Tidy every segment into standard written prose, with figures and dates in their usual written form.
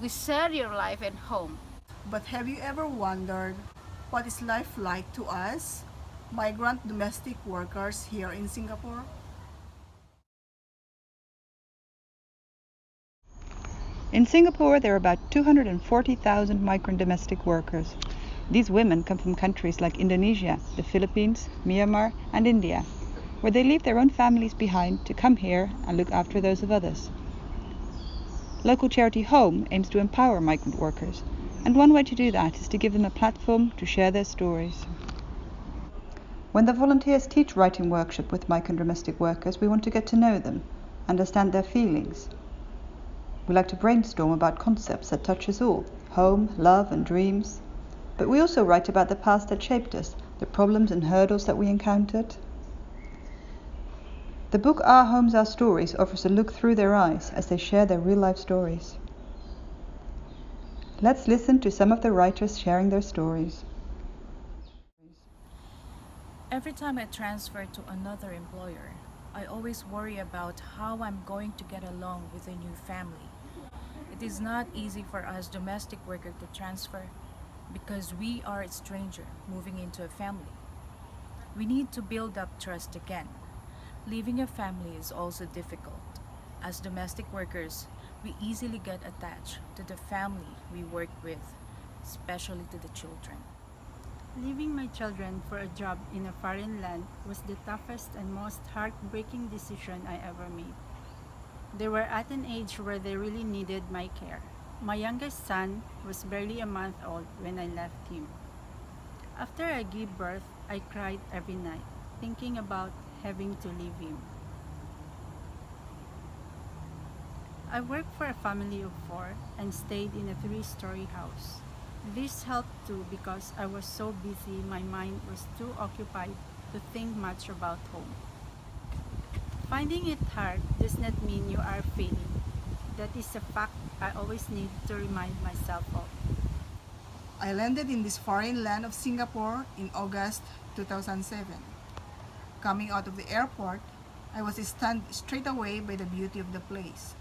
We share your life and home. But have you ever wondered what is life like to us, migrant domestic workers here in Singapore? In Singapore, there are about 240,000 migrant domestic workers. These women come from countries like Indonesia, the Philippines, Myanmar, and India, where they leave their own families behind to come here and look after those of others. Local charity Home aims to empower migrant workers, and one way to do that is to give them a platform to share their stories. When the volunteers teach writing workshop with migrant domestic workers, we want to get to know them, understand their feelings. We like to brainstorm about concepts that touch us all, home, love and dreams. But we also write about the past that shaped us, the problems and hurdles that we encountered. The book Our Homes, Our Stories offers a look through their eyes as they share their real-life stories. Let's listen to some of the writers sharing their stories. Every time I transfer to another employer, I always worry about how I'm going to get along with a new family. It is not easy for us domestic workers to transfer because we are a stranger moving into a family. We need to build up trust again. Leaving a family is also difficult. As domestic workers, we easily get attached to the family we work with, especially to the children. Leaving my children for a job in a foreign land was the toughest and most heartbreaking decision I ever made. They were at an age where they really needed my care. My youngest son was barely a month old when I left him. After I gave birth, I cried every night, thinking about having to leave him. I worked for a family of four and stayed in a three-story house. This helped too because I was so busy my mind was too occupied to think much about home. Finding it hard does not mean you are failing. That is a fact I always need to remind myself of. I landed in this foreign land of Singapore in August 2007. Coming out of the airport, I was stunned straight away by the beauty of the place.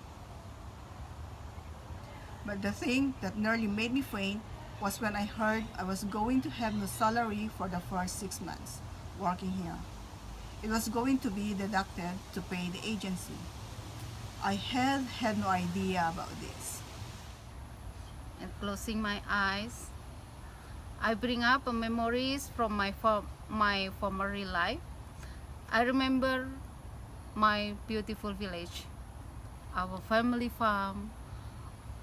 But the thing that nearly made me faint was when I heard I was going to have no salary for the first 6 months working here. It was going to be deducted to pay the agency. I had no idea about this. And closing my eyes, I bring up memories from my former real life. I remember my beautiful village, our family farm,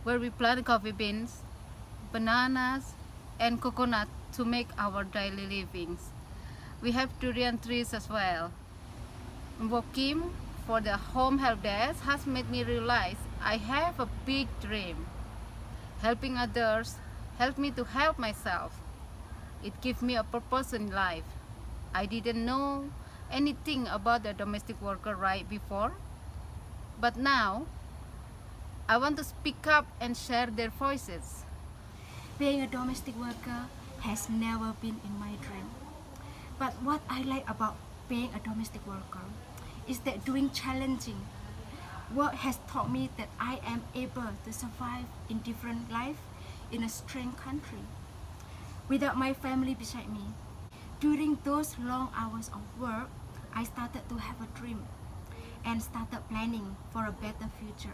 where we plant coffee beans, bananas, and coconut to make our daily livings. We have durian trees as well. Working for the home help desk has made me realize I have a big dream. Helping others helped me to help myself. It gives me a purpose in life. I didn't know anything about the domestic worker right before, but now I want to speak up and share their voices. Being a domestic worker has never been in my dream. But what I like about being a domestic worker is that doing challenging work has taught me that I am able to survive in different life in a strange country without my family beside me. During those long hours of work, I started to have a dream and started planning for a better future.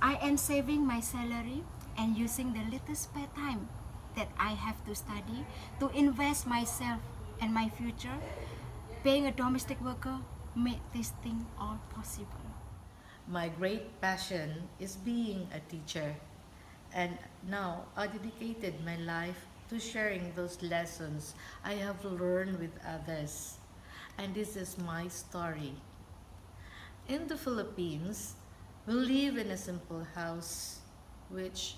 I am saving my salary and using the little spare time that I have to study to invest myself and my future. Being a domestic worker made this thing all possible. My great passion is being a teacher, and now I dedicated my life to sharing those lessons I have learned with others. And this is my story. In the Philippines, we live in a simple house which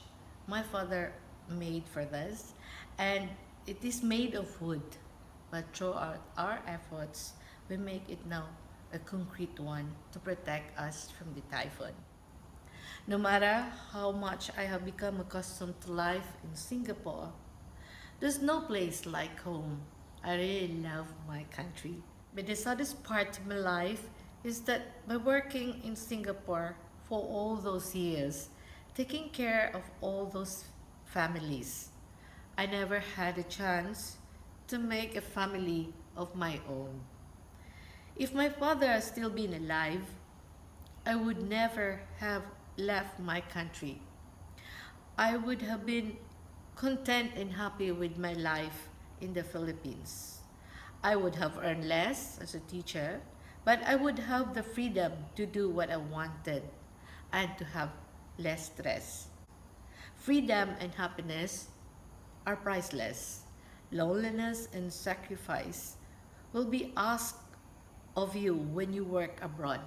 my father made for us, and it is made of wood. But throughout our efforts, we make it now a concrete one to protect us from the typhoon. No matter how much I have become accustomed to life in Singapore, there's no place like home. I really love my country. But the saddest part of my life is that by working in Singapore for all those years, taking care of all those families. I never had a chance to make a family of my own. If my father had still been alive, I would never have left my country. I would have been content and happy with my life in the Philippines. I would have earned less as a teacher, but I would have the freedom to do what I wanted and to have less stress. Freedom and happiness are priceless. Loneliness and sacrifice will be asked of you when you work abroad,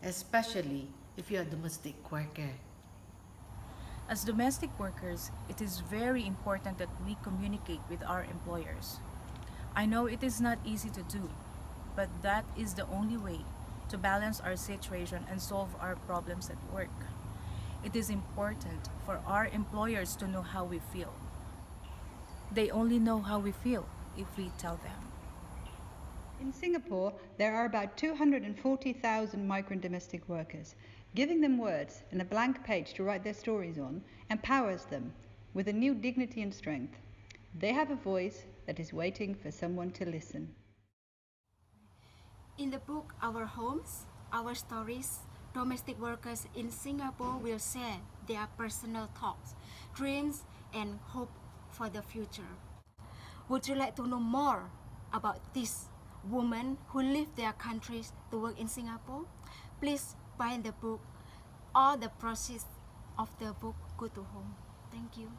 especially if you're a domestic worker. As domestic workers, it is very important that we communicate with our employers. I know it is not easy to do, but that is the only way to balance our situation and solve our problems at work. It is important for our employers to know how we feel. They only know how we feel if we tell them. In Singapore, there are about 240,000 migrant domestic workers. Giving them words and a blank page to write their stories on empowers them with a new dignity and strength. They have a voice that is waiting for someone to listen. In the book Our Homes, Our Stories, domestic workers in Singapore will share their personal thoughts, dreams, and hope for the future. Would you like to know more about these women who leave their countries to work in Singapore? Please buy the book. All the proceeds of the book go to home. Thank you.